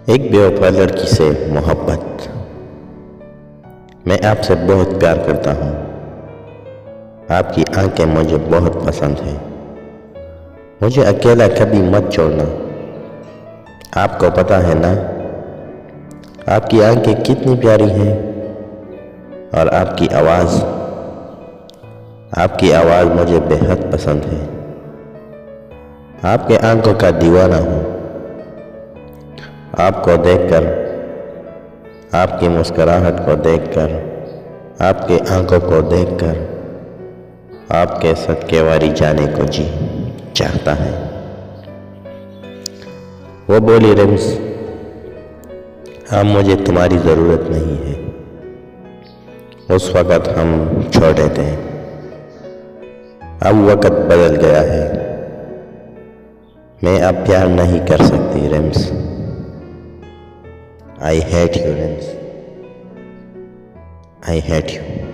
एक बेवफा लड़की से मोहब्बत। मैं आपसे बहुत प्यार करता हूँ। आपकी आंखें मुझे बहुत पसंद हैं। मुझे अकेला कभी मत छोड़ना। आपको पता है ना, आपकी आंखें कितनी प्यारी हैं और आपकी आवाज़ मुझे बेहद पसंद है। आपके आंखों का दीवाना हूँ। आपको देखकर, आपकी मुस्कुराहट को देखकर, आपके आंखों को देखकर, आपके सदके वारी जाने को जी चाहता है। वो बोली, रिम्स, अब मुझे तुम्हारी ज़रूरत नहीं है। उस वक़्त हम छोटे थे, अब वक़्त बदल गया है। मैं अब प्यार नहीं कर सकती RIMS. I hate you, Lens. I hate you.